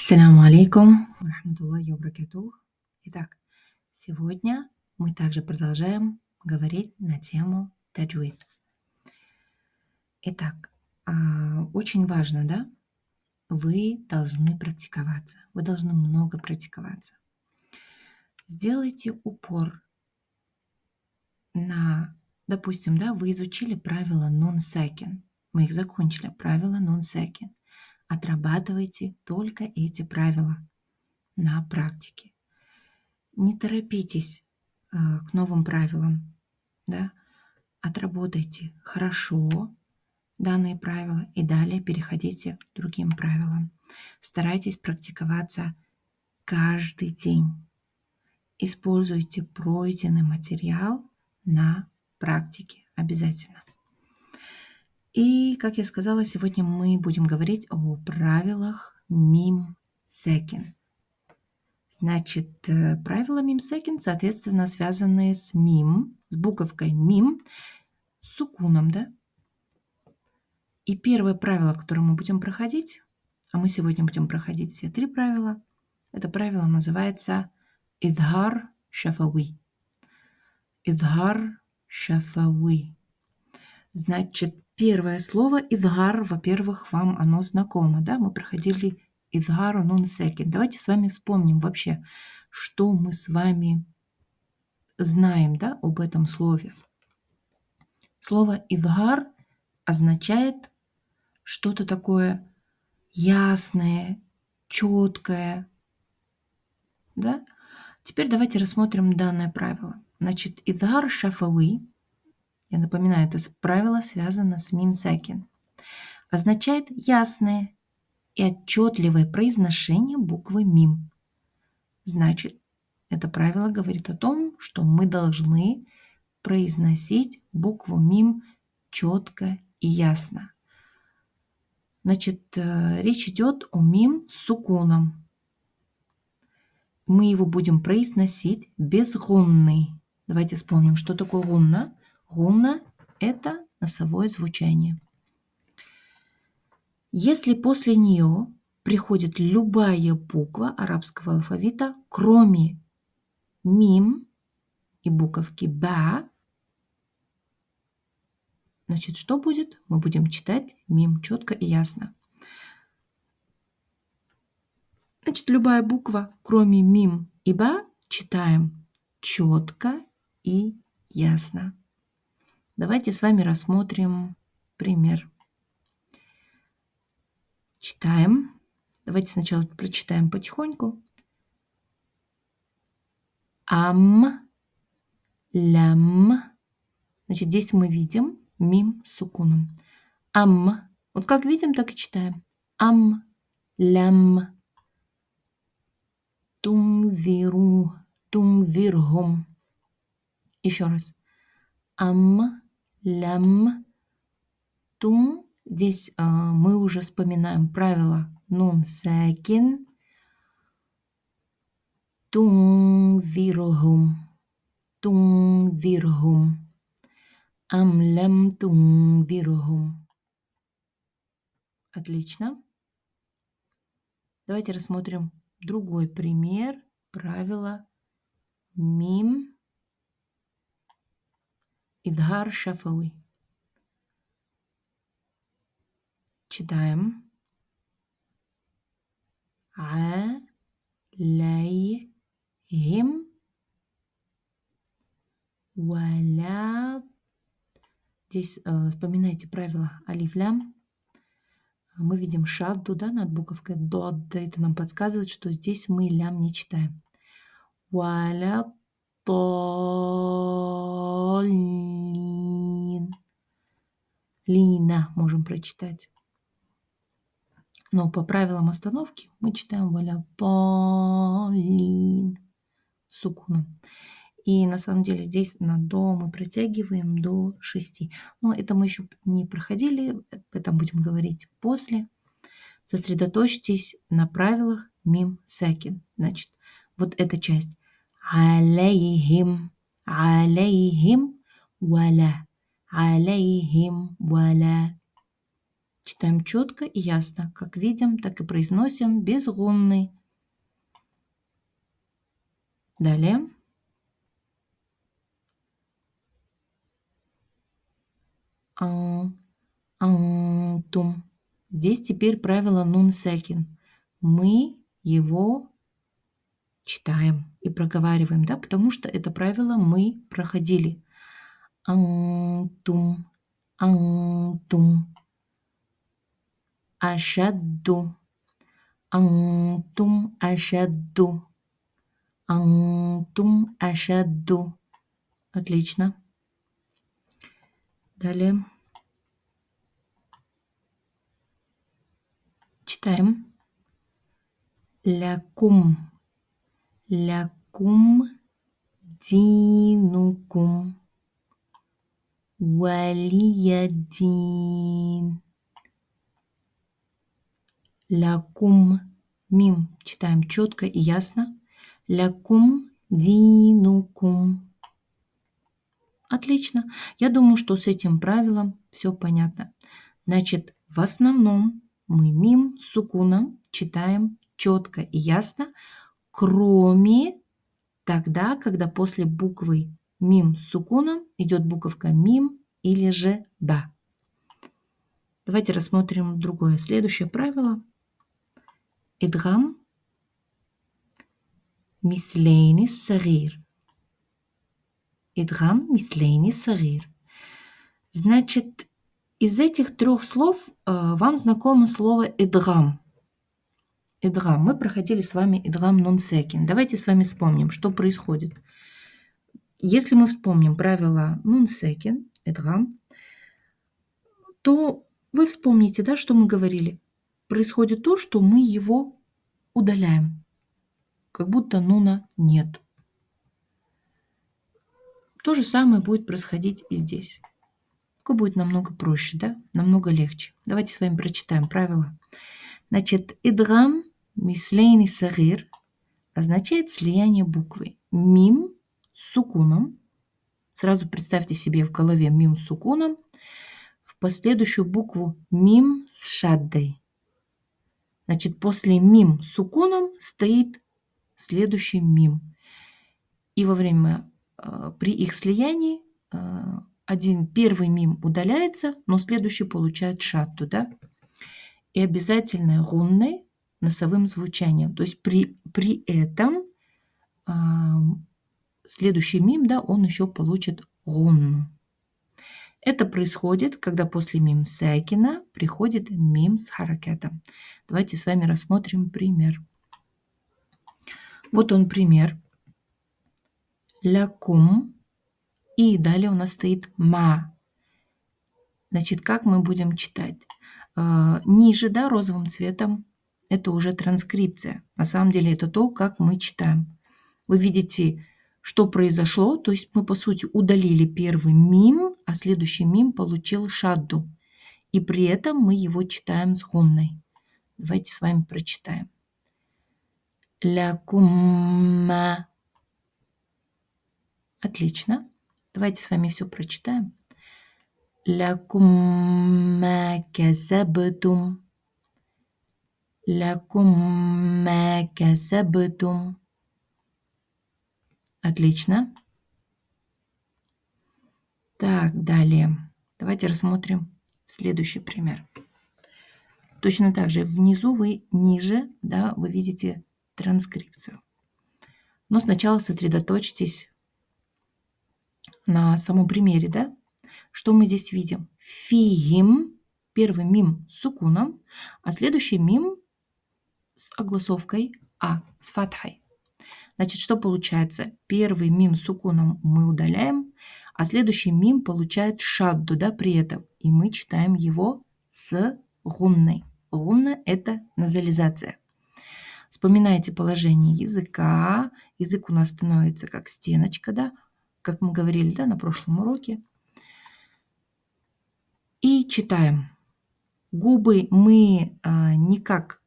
Ассаляму алейкум рахматуллахи вабракатух. Итак, сегодня мы также продолжаем говорить на тему таджвид. Итак, очень важно, да? Вы должны практиковаться. Вы должны много практиковаться. Сделайте упор на, допустим, да, вы изучили правила non-second. Мы их закончили, правила non-second. Отрабатывайте только эти правила на практике. Не торопитесь к новым правилам, да? Отработайте хорошо данные правила и далее переходите к другим правилам. Старайтесь практиковаться каждый день. Используйте пройденный материал на практике обязательно. И, как я сказала, сегодня мы будем говорить о правилах мим секин. Значит, правила мим секин, соответственно, связаны с мим, с буковкой мим, с сукуном, да? И первое правило, которое мы будем проходить, а мы сегодня будем проходить все 3 правила, это правило называется идхар шафави. Идхар шафави. Значит, первое слово идхар, во-первых, вам оно знакомо, да? Мы проходили идхару нун секин. Давайте с вами вспомним вообще, что мы с вами знаем, да, об этом слове. Слово идхар означает что-то такое ясное, четкое, да? Теперь давайте рассмотрим данное правило. Значит, идхар шафави, я напоминаю, это правило связано с мим секин, означает ясное и отчетливое произношение буквы мим. Значит, это правило говорит о том, что мы должны произносить букву мим четко и ясно. Значит, речь идет о мим с сукуном. Мы его будем произносить без гунны. Давайте вспомним, что такое гунна. Гунна – это носовое звучание. Если после нее приходит любая буква арабского алфавита, кроме мим и буковки ба, значит, что будет? Мы будем читать мим четко и ясно. Значит, любая буква, кроме мим и ба, читаем четко и ясно. Давайте с вами рассмотрим пример. Читаем. Давайте сначала прочитаем потихоньку. Ам, лям. Значит, здесь мы видим мим с сукуном. Ам. Вот как видим, так и читаем. Ам, лям. Тунвиру, тунвирхум. Еще раз. Ам, лям, тун. Здесь мы уже вспоминаем правило нун секин. Тунвирхум, тунвирхум. Ам, лям, тунвирхум. Отлично. Давайте рассмотрим другой пример правила мим идхар шафави. Читаем. Алейхим валя. Здесь вспоминайте правило алиф-лям. Мы видим шадду, да, над буковкой дод. Это нам подсказывает, что здесь мы лям не читаем. Валя толлин. Лина можем прочитать. Но по правилам остановки мы читаем валя толлин с сукуном. И на самом деле здесь на до мы протягиваем до 6. Но это мы еще не проходили, об этом будем говорить после. Сосредоточьтесь на правилах мим секин. Значит, вот эта часть. Алейхим, алейхим, валя, алейхим, валя. Читаем четко и ясно. Как видим, так и произносим без гунны. Далее. Антум. Здесь теперь правило нун секин. Мы его читаем и проговариваем, да, потому что это правило мы проходили. Антум, антум, ашадду, антум, ашадду, антум, ашадду. Отлично. Далее. Читаем. Лякум, лякум, динукум, валияддин. Лякум, мим. Читаем четко и ясно. Лякум, динукум. Отлично. Я думаю, что с этим правилом все понятно. Значит, в основном мы мим с сукуном читаем четко и ясно, кроме тогда, когда после буквы мим с сукуном идет буковка мим или же ба. Давайте рассмотрим другое. Следующее правило. Идгам мислейни сагир. Идгам мислейни сагир. Значит, из этих трех слов вам знакомо слово идгам. Идгам. Мы проходили с вами идгам нун секин. Давайте с вами вспомним, что происходит. Если мы вспомним правило нун секин, идгам, то вы вспомните, да, что мы говорили. Происходит то, что мы его удаляем, как будто нуна нет. То же самое будет происходить и здесь. Только будет намного проще, да? Намного легче. Давайте с вами прочитаем правила. Значит, идгам мислейни сагир означает слияние буквы мим с сукуном. Сразу представьте себе в голове мим с сукуном в последующую букву мим с шаддой. Значит, после мим с сукуном стоит следующий мим. И во время, при их слиянии, первый мим удаляется, но следующий получает шадду, да? И обязательно гунной носовым звучанием. То есть при этом следующий мим, да, он еще получит гунну. Это происходит, когда после мим сакина приходит мим с харакятом. Давайте с вами рассмотрим пример. Вот он пример. Лякум. И далее у нас стоит ма. Значит, как мы будем читать? Ниже, да, розовым цветом, это уже транскрипция. На самом деле это то, как мы читаем. Вы видите, что произошло. То есть мы, по сути, удалили первый мим, а следующий мим получил шадду. И при этом мы его читаем с гунной. Давайте с вами прочитаем. Лякумма. Отлично. Давайте с вами все прочитаем. Лякумма касабтум. Лякумма касабтум. Отлично. Так, далее. Давайте рассмотрим следующий пример. Точно так же внизу вы ниже, да, вы видите транскрипцию. Но сначала сосредоточьтесь на самом примере, да? Что мы здесь видим? Фигим, первый мим с сукуном, а следующий мим с огласовкой а, с фатхой. Значит, что получается? Первый мим с сукуном мы удаляем, а следующий мим получает шадду, да, при этом. И мы читаем его с гунной. Гунна – это назализация. Вспоминайте положение языка. Язык у нас становится как стеночка, да, как мы говорили, да, на прошлом уроке. И читаем. Губы мы никак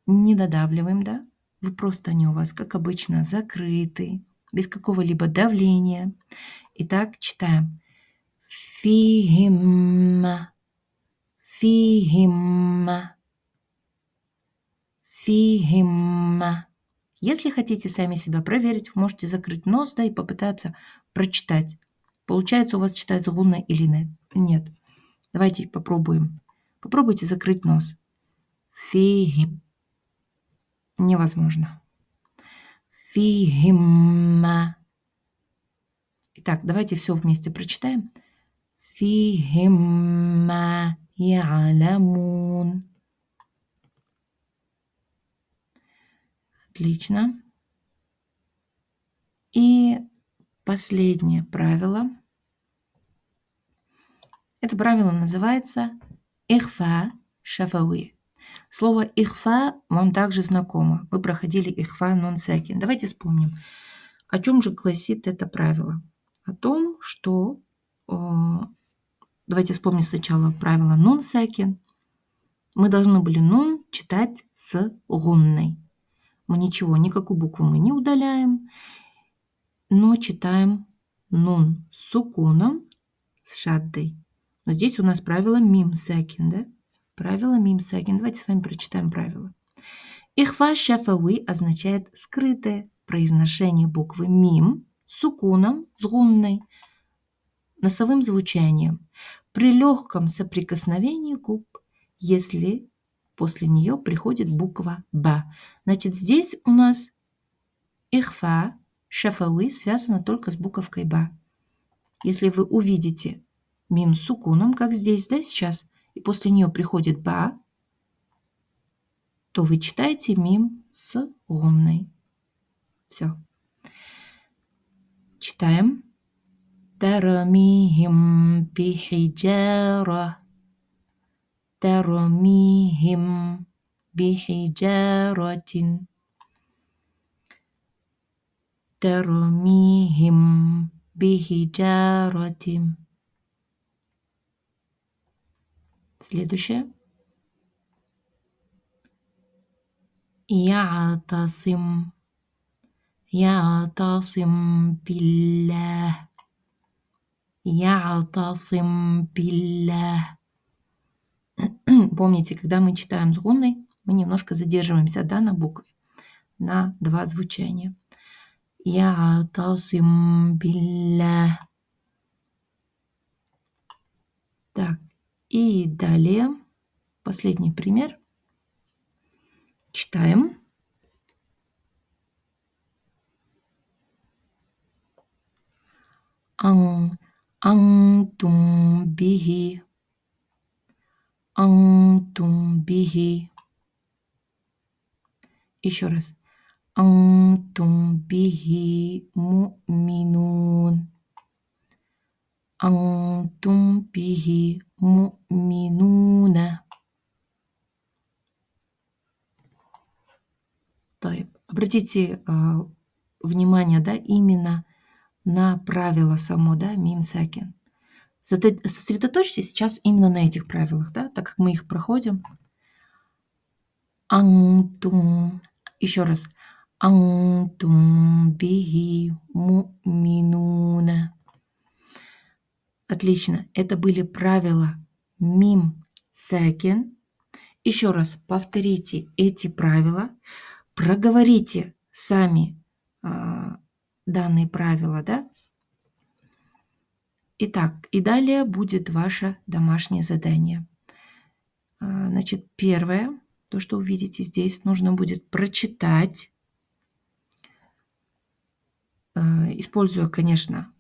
не додавливаем, да. Вы просто они у вас, как обычно, закрыты, без какого-либо давления. Итак, читаем. Фигим, فيهم. فيهم. Если хотите сами себя проверить, вы можете закрыть нос, да, и попытаться прочитать. Получается у вас читается гунна или нет? Давайте попробуем. Попробуйте закрыть нос. Фихим. Невозможно. Фихим. Итак, давайте все вместе прочитаем. Фихим я'ламун. Отлично. И последнее правило. Это правило называется ихфа шафави. Слово ихфа вам также знакомо. Вы проходили ихфа нун секин. Давайте вспомним, о чем же гласит это правило. О том, что... Давайте вспомним сначала правило нун секин. Мы должны были нун читать с гунной. Мы ничего, никакую букву мы не удаляем, но читаем нун с сукуном, с шаддой. Но здесь у нас правило мим секин, да? Правило мим секин. Давайте с вами прочитаем правило. Ихфа шафави означает скрытое произношение буквы мим с сукуном, с гунной, носовым звучанием при легком соприкосновении губ, если после нее приходит буква ба. Значит, здесь у нас ихфа шафави связано только с буковкой ба. Если вы увидите мим с сукуном, как здесь, да, сейчас, и после нее приходит ба, то вы читаете мим с гунной. Все. Читаем. Тарамихим бихиджара. Тарамихим бихиджаратин. Тарамихим бихиджаратин. Следующее. Я'тасим. Я'тасим биллах. Я'тасим биллах. Помните, когда мы читаем с гунной, мы немножко задерживаемся, да, на букве, на два звучания. Я'тасим биллах. Так, и далее последний пример. Читаем. Антум бихи. Антум бихи. Еще раз. Антум бихи му'минун. Антум бихи му'минуна. Обратите внимание, да, именно на правило само, да, мим секин. Сосредоточьтесь сейчас именно на этих правилах, да, так как мы их проходим. Антум. Еще раз. Антум бихи му'минуна. Отлично. Это были правила мим секин. Еще раз повторите эти правила. Проговорите сами данные правила, да? Итак, и далее будет ваше домашнее задание. Значит, первое, то, что увидите здесь, нужно будет прочитать, используя, конечно,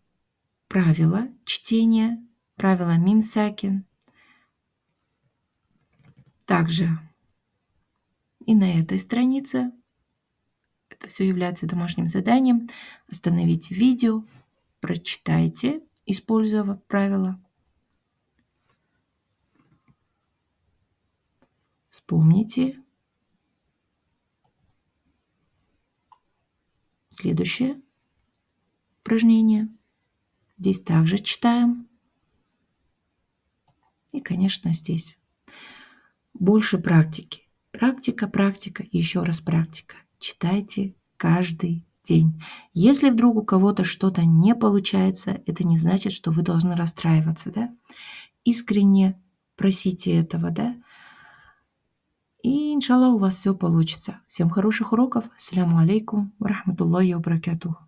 правила чтения, правила мим секин. Также и на этой странице, это все является домашним заданием, остановите видео, прочитайте, используя правила. Вспомните. Следующее упражнение. Здесь также читаем. И, конечно, здесь больше практики. Практика, практика и еще раз практика. Читайте каждый день. Если вдруг у кого-то что-то не получается, это не значит, что вы должны расстраиваться, да? Искренне просите этого, да? И, иншаллах, у вас все получится. Всем хороших уроков. Ассаляму алейкум ва рахматуллахи ва баракатух.